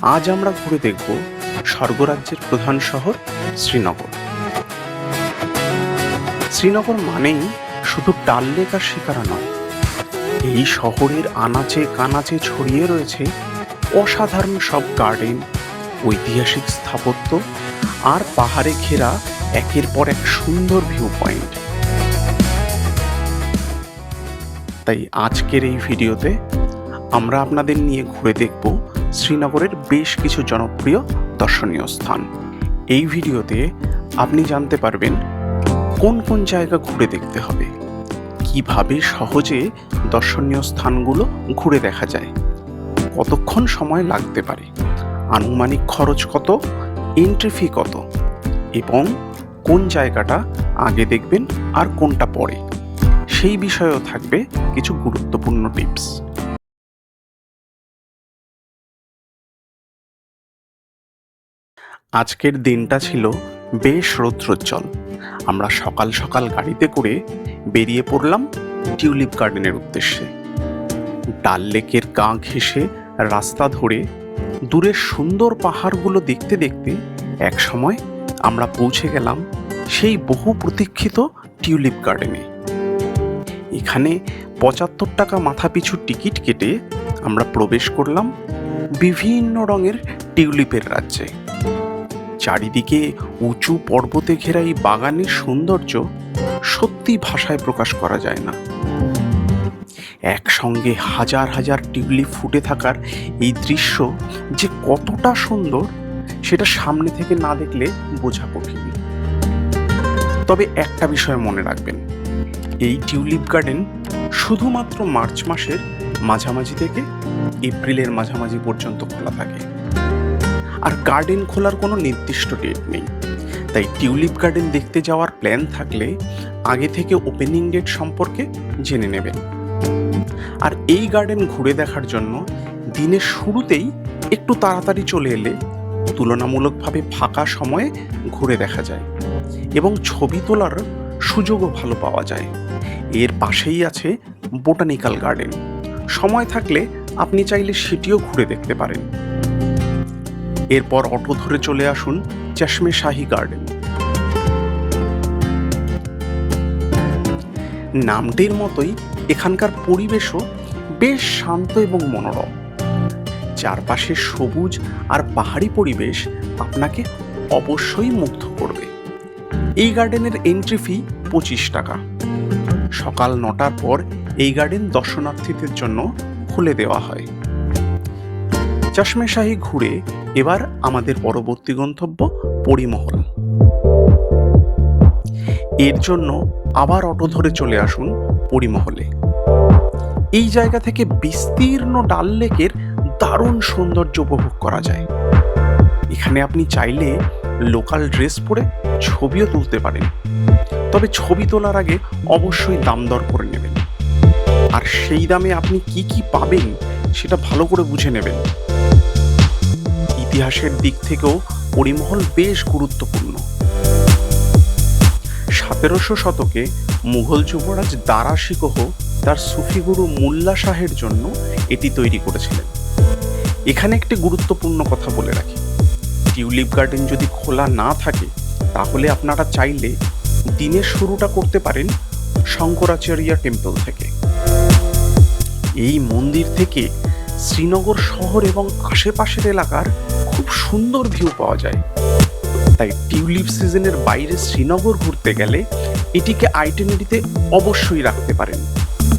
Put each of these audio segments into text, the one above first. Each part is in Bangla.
আজ আমরা ঘুরে দেখব স্বর্গরাজ্যের প্রধান শহর শ্রীনগর। শ্রীনগর মানেই শুধু ডাল লেক আর শিকারা নয়, এই শহরের আনাচে কানাচে ছড়িয়ে রয়েছে অসাধারণ সব গার্ডেন, ঐতিহাসিক স্থাপত্য আর পাহাড়ে ঘেরা একের পর এক সুন্দর ভিউ পয়েন্ট। তাই আজকের এই ভিডিওতে আমরা আপনাদের নিয়ে ঘুরে দেখব শ্রীনগরের বেশ কিছু জনপ্রিয় দর্শনীয় স্থান। এই ভিডিওতে আপনি জানতে পারবেন কোন কোন জায়গা ঘুরে দেখতে হবে, কিভাবে সহজে দর্শনীয় স্থানগুলো ঘুরে দেখা যায়, কতক্ষণ সময় লাগতে পারে, আনুমানিক খরচ কত, এন্ট্রি ফি কত, এবং কোন জায়গাটা আগে দেখবেন আর কোনটা পরে, সেই বিষয়েও থাকবে কিছু গুরুত্বপূর্ণ টিপস। আজকের দিনটা ছিল বেশ রৌদ্রোজ্জ্বল। আমরা সকাল সকাল গাড়িতে করে বেরিয়ে পড়লাম টিউলিপ গার্ডেনের উদ্দেশ্যে। ডাল লেকের গা ঘেঁষে রাস্তা ধরে দূরের সুন্দর পাহাড়গুলো দেখতে দেখতে এক সময় আমরা পৌঁছে গেলাম সেই বহু প্রতীক্ষিত টিউলিপ গার্ডেনে। এখানে ৭৫ টাকা মাথাপিছু টিকিট কেটে আমরা প্রবেশ করলাম বিভিন্ন রঙের টিউলিপের রাজ্যে। চারিদিকে উঁচু পর্বতে ঘেরা এই বাগানের সৌন্দর্য সত্যি ভাষায় প্রকাশ করা যায় না। একসঙ্গে হাজার হাজার টিউলিপ ফুটে থাকার এই দৃশ্য যে কতটা সুন্দর সেটা সামনে থেকে না দেখলে বোঝা কঠিন। তবে একটা বিষয় মনে রাখবেন, এই টিউলিপ গার্ডেন শুধুমাত্র মার্চ মাসের মাঝামাঝি থেকে এপ্রিলের মাঝামাঝি পর্যন্ত খোলা থাকে, আর গার্ডেন খোলার কোনো নির্দিষ্ট ডেট নেই। তাই টিউলিপ গার্ডেন দেখতে যাওয়ার প্ল্যান থাকলে আগে থেকে ওপেনিং ডেট সম্পর্কে জেনে নেবেন। আর এই গার্ডেন ঘুরে দেখার জন্য দিনের শুরুতেই একটু তাড়াতাড়ি চলে এলে তুলনামূলকভাবে ফাঁকা সময়ে ঘুরে দেখা যায় এবং ছবি তোলার সুযোগও ভালো পাওয়া যায়। এর পাশেই আছে বোটানিক্যাল গার্ডেন, সময় থাকলে আপনি চাইলে সেটিও ঘুরে দেখতে পারেন। এরপর অটো ধরে চলে আসুন চশমে শাহী গার্ডেন। নামটির মতোই এখানকার পরিবেশও বেশ শান্ত এবং মনোরম। চারপাশে সবুজ আর পাহাড়ি পরিবেশ আপনাকে অবশ্যই মুগ্ধ করবে। এই গার্ডেনের এন্ট্রি ফি 25 টাকা। সকাল 9টার পর এই গার্ডেন দর্শনার্থীদের জন্য খুলে দেওয়া হয়। চশমে শাহী ঘুরে এবার আমাদের পরবর্তী গন্তব্য পরিমহল। এর জন্য আবার অটো ধরে চলে আসুন পরিমহলে। এই জায়গা থেকে বিস্তীর্ণ ডাল লেকের দারুণ সৌন্দর্য উপভোগ করা যায়। এখানে আপনি চাইলে লোকাল ড্রেস পরে ছবিও তুলতে পারেন, তবে ছবি তোলার আগে অবশ্যই দাম দর করে নেবেন, আর সেই দামে আপনি কি কি পাবেন সেটা ভালো করে বুঝে নেবেন। ইতিহাসের দিক থেকেও পরিমহল বেশ গুরুত্বপূর্ণ। 1700 শতকে মুঘল যুবরাজ দারা শিকোহ তার সুফি গুরু মুল্লা শাহের জন্য এটি তৈরি করেছিলেন। এখানে একটি গুরুত্বপূর্ণ কথা বলে রাখি, টিউলিপ গার্ডেন যদি খোলা না থাকে তাহলে আপনারা চাইলে দিনের শুরুটা করতে পারেন শঙ্করাচার্য টেম্পল থেকে। এই মন্দির থেকে শ্রীনগর শহর এবং আশেপাশের এলাকার খুব সুন্দর ভিউ পাওয়া যায়। তাই টিউলিপ সিজনের বাইরে শ্রীনগর ঘুরতে গেলে এটিকে আইটিনারিতে অবশ্যই রাখতে পারেন।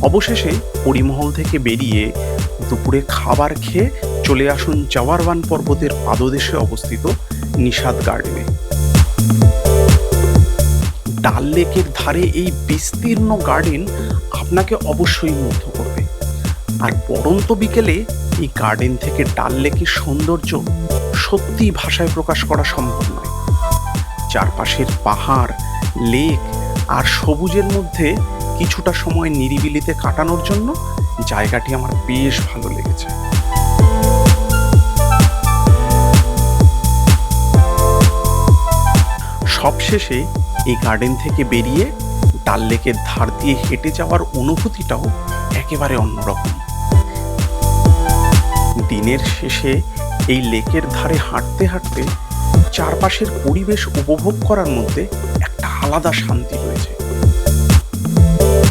অবশেষে পরিমহল থেকে বেরিয়ে দুপুরে খাবার খেয়ে চলে আসুন জওয়ারবান পর্বতের পাদদেশে অবস্থিত নিশাদ গার্ডেনে। ডাল লেকের ধারে এই বিস্তীর্ণ গার্ডেন আপনাকে অবশ্যই মুগ্ধ করবে। আর পড়ন্ত বিকেলে এই গার্ডেন থেকে ডাল লেকের সৌন্দর্য সত্যি ভাষায় প্রকাশ করা সম্ভব নয়। চারপাশের পাহাড়, লেক আর সবুজের মধ্যে কিছুটা সময় নিরিবিলিতে কাটানোর জন্য জায়গাটি আমার বেশ ভালো লেগেছে। সবশেষে এই গার্ডেন থেকে বেরিয়ে ডাল লেকের ধার দিয়ে হেঁটে যাওয়ার অনুভূতিটাও একেবারে অন্যরকম। দিনের শেষে এই লেকের ধারে হাঁটতে হাঁটতে চারপাশের পরিবেশ উপভোগ করার মধ্যে একটা আলাদা শান্তি রয়েছে।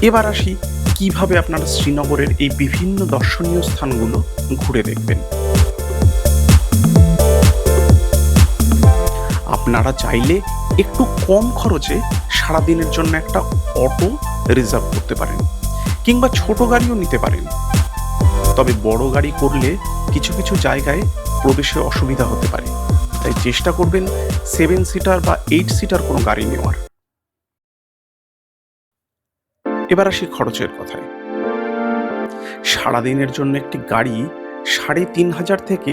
এবার আসি কিভাবে আপনারা শ্রীনগরের এই বিভিন্ন দর্শনীয় স্থানগুলো ঘুরে দেখবেন। আপনারা চাইলে একটু কম খরচে সারাদিনের জন্য একটা অটো রিজার্ভ করতে পারেন, কিংবা ছোট গাড়িও নিতে পারেন। তবে বড় গাড়ি করলে কিছু কিছু জায়গায় প্রবেশে অসুবিধা হতে পারে, তাই চেষ্টা করবেন 7 সিটার বা 8 সিটার কোনো গাড়ি নেওয়ার। এবার আসি খরচের কথায়। সারাদিনের জন্য একটি গাড়ি 3,500 থেকে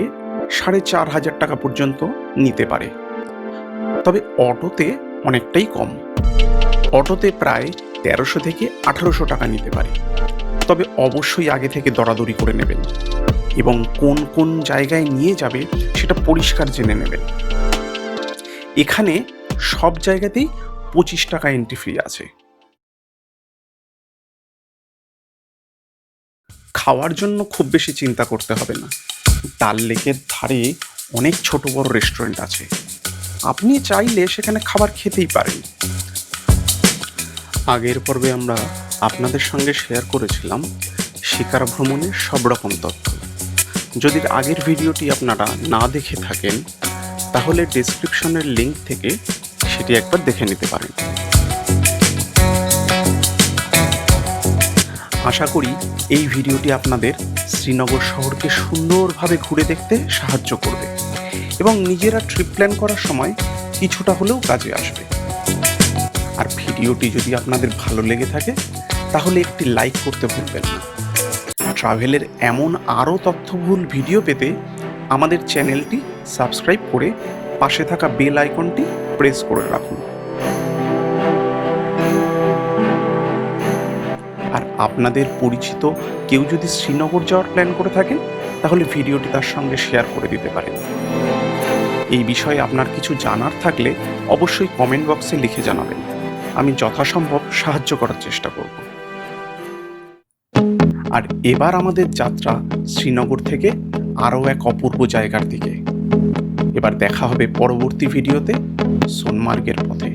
4,500 টাকা পর্যন্ত নিতে পারে। তবে অটোতে অনেকটাই কম। অটোতে প্রায় 1300 থেকে 1800 টাকা নিতে পারে। তবে অবশ্যই আগে থেকে দরাদরি করে নেবেন এবং কোন কোন জায়গায় নিয়ে যাবে সেটা পরিষ্কার জেনে নেবেন। এখানে সব জায়গাতেই 25 টাকা এন্ট্রি ফি আছে। খাওয়ার জন্য খুব বেশি চিন্তা করতে হবে না। ডাল লেকের ধারে অনেক ছোট বড় রেস্টুরেন্ট আছে, আপনি চাইলে সেখানে খাবার খেতেই পারেন। আগের পর্বে আমরা আপনাদের সঙ্গে শেয়ার করেছিলাম শিকার ভ্রমণের সব রকম তথ্য। যদি আগের ভিডিওটি আপনারা না দেখে থাকেন তাহলে ডেসক্রিপশনের লিঙ্ক থেকে সেটি একবার দেখে নিতে পারেন। আশা করি এই ভিডিওটি আপনাদের শ্রীনগর শহরকে সুন্দরভাবে ঘুরে দেখতে সাহায্য করবে এবং নিজেরা ট্রিপ প্ল্যান করার সময় কিছুটা হলেও কাজে আসবে। আর ভিডিওটি যদি আপনাদের ভালো লেগে থাকে তাহলে একটি লাইক করতে ভুলবেন না। ট্রাভেলের এমন আরও তথ্যবহুল ভিডিও পেতে আমাদের চ্যানেলটি সাবস্ক্রাইব করে পাশে থাকা বেল আইকনটি প্রেস করে রাখুন। আর আপনাদের পরিচিত কেউ যদি শ্রীনগর যাওয়ার প্ল্যান করে থাকেন তাহলে ভিডিওটি তার সঙ্গে শেয়ার করে দিতে পারেন। এই বিষয়ে আপনার কিছু জানার থাকলে অবশ্যই কমেন্ট বক্সে লিখে জানাবেন, আমি যথাসম্ভব সাহায্য করার চেষ্টা করব। আর এবার আমাদের যাত্রা শ্রীনগর থেকে আরও এক অপূর্ব জায়গার দিকে। এবার দেখা হবে পরবর্তী ভিডিওতে সোনমার্গের পথে।